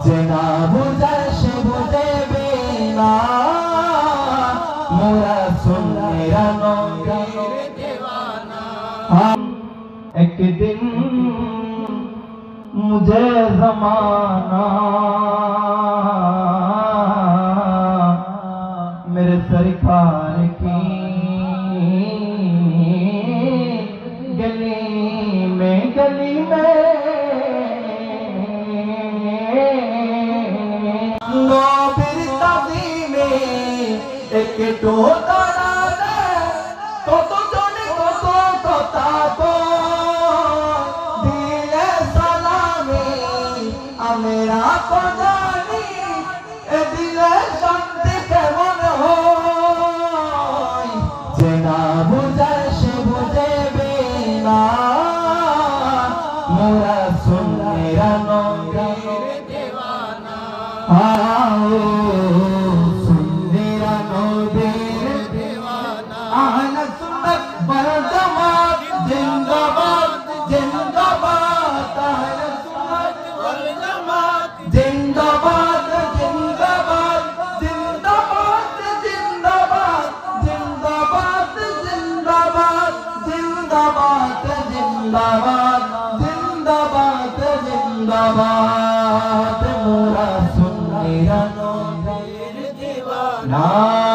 যে না বুঝায় সে বুঝেবে না মোরা সুন্নিরা নবীর दीवाना। एक दिन मुझे ज़माना मेरे सरकार की गली में नबीर ताज़ीमे एक टोटा কত জনে কত কথা দিলে সালামে আমরা জানি এ দিলে শান্তি কেমন হয় যে না বুঝায় সে বুঝেবে না মোরা সুন্নিরা নবীর दीवाना। সুন্নিরা নবীর दीवाना। আহলে সুন্নাত ওয়াল জামাত জিন্দাবাদ জিন্দাবাদ। আহলে সুন্নাত ওয়াল জামাত জিন্দাবাদ জিন্দাবাদ জিন্দাবাদ জিন্দাবাদ জিন্দাবাদ জিন্দাবাদ জিন্দাবাদ জিন্দাবাদ জিন্দাবাদ জিন্দাবাদ মোরা সুন্নিরা নবীর दीवाना।